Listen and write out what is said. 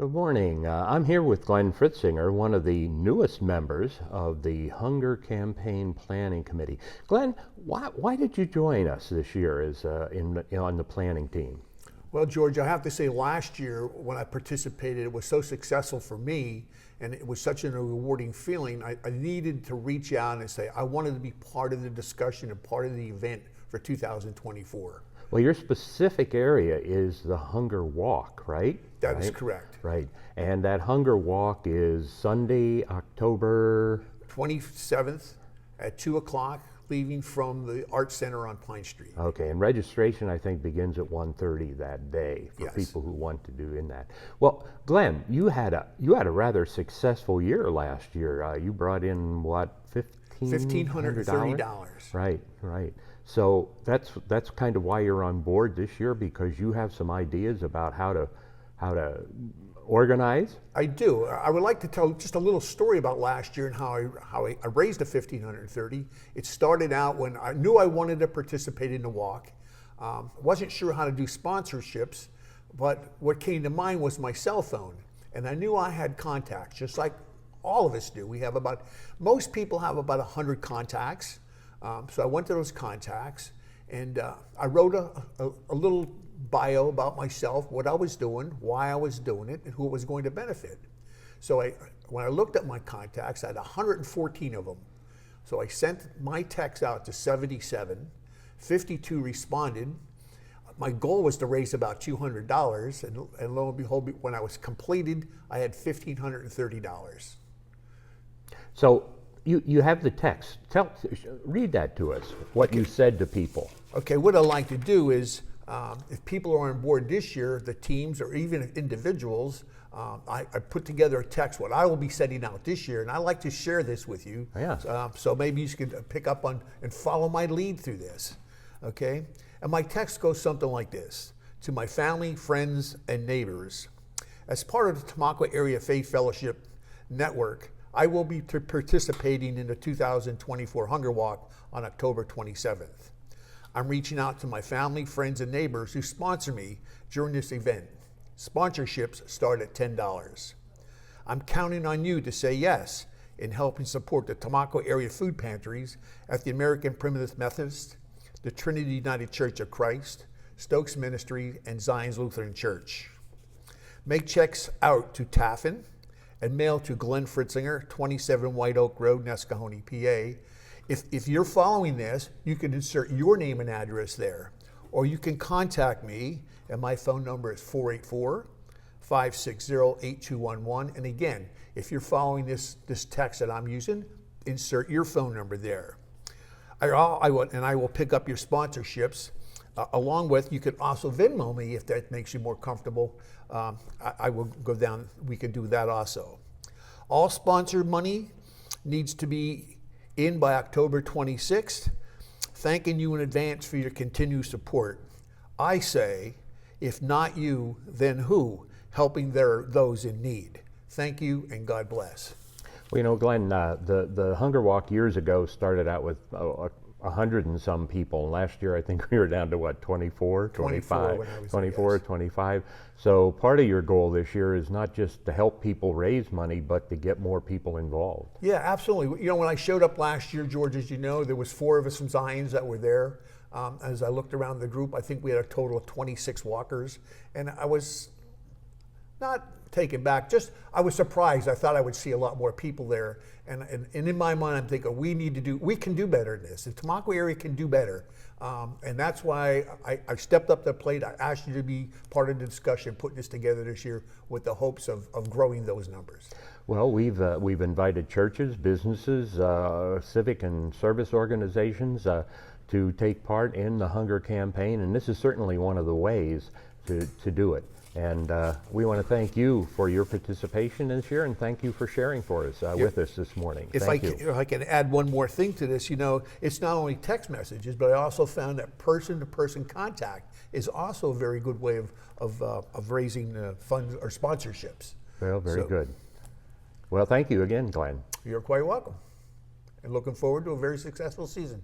Good morning. I'm here with Glenn Fritzinger, one of the newest members of the Hunger Campaign Planning Committee. Glenn, why did you join us this year on the planning team? Well, George, I have to say last year when I participated, it was so successful for me and it was such a rewarding feeling. I needed to reach out and say I wanted to be part of the discussion and part of the event for 2024. Well, your specific area is the Hunger Walk, right? That is correct. Right. And that Hunger Walk is Sunday, October 27th at 2 o'clock, leaving from the Art Center on Pine Street. Okay, and registration I think begins at 1:30 that day for Yes. people who want to do in that. Well, Glenn, you had a rather successful year last year. You brought in what, $1,530. Right, right. So that's kind of why you're on board this year, because you have some ideas about how to organize. I do. I would like to tell just a little story about last year and how I raised the $1,530. It started out when I knew I wanted to participate in the walk. Wasn't sure how to do sponsorships, but what came to mind was my cell phone, and I knew I had contacts, just like all of us do. Most people have about 100 contacts. So I went to those contacts and I wrote a little bio about myself, what I was doing, why I was doing it, and who it was going to benefit. So when I looked at my contacts, I had 114 of them. So I sent my text out to 77, 52 responded. My goal was to raise about $200, and lo and behold, when I was completed, I had $1,530. So you have the text. Read that to us, what you said to people. Okay, what I'd like to do is, if people are on board this year, the teams or even individuals, I put together a text, what I will be sending out this year, and I'd like to share this with you. Yeah. So maybe you can pick up on and follow my lead through this, okay? And my text goes something like this: to my family, friends, and neighbors. As part of the Tamaqua Area Faith Fellowship Network, I will be participating in the 2024 Hunger Walk on October 27th. I'm reaching out to my family, friends, and neighbors who sponsor me during this event. Sponsorships start at $10. I'm counting on you to say yes in helping support the Tamaqua area food pantries at the American Primitive Methodist, the Trinity United Church of Christ, Stokes Ministry, and Zion's Lutheran Church. Make checks out to Taffin and mail to Glenn Fritzinger, 27 White Oak Road, Nescahoning, PA. If you're following this, you can insert your name and address there, or you can contact me, and my phone number is 484-560-8211. And again, if you're following this text that I'm using, insert your phone number there. I will pick up your sponsorships. Along with, you could also Venmo me if that makes you more comfortable. I will go down, we could do that also. All sponsored money needs to be in by October 26th. Thanking you in advance for your continued support. I say, if not you, then who? Helping those in need. Thank you and God bless. Well, you know, Glenn, the Hunger Walk years ago started out with 100 and some people. Last year, I think we were down to what, 24, 25, 24, yes. 25. So part of your goal this year is not just to help people raise money, but to get more people involved. Yeah, absolutely. You know, when I showed up last year, George, as you know, there was 4 of us from Zions that were there. As I looked around the group, I think we had a total of 26 walkers, and I was not taken back. I was surprised. I thought I would see a lot more people there. And in my mind, I'm thinking we can do better than this. The Tamaqua area can do better. And that's why I stepped up to the plate. I asked you to be part of the discussion, putting this together this year with the hopes of growing those numbers. Well, we've invited churches, businesses, civic and service organizations to take part in the Hunger Campaign. And this is certainly one of the ways to do it. And we want to thank you for your participation this year, and thank you for sharing with us this morning. If I can add one more thing to this, you know, it's not only text messages, but I also found that person-to-person contact is also a very good way of raising funds or sponsorships. Well, very good. Well, thank you again, Glenn. You're quite welcome. And looking forward to a very successful season.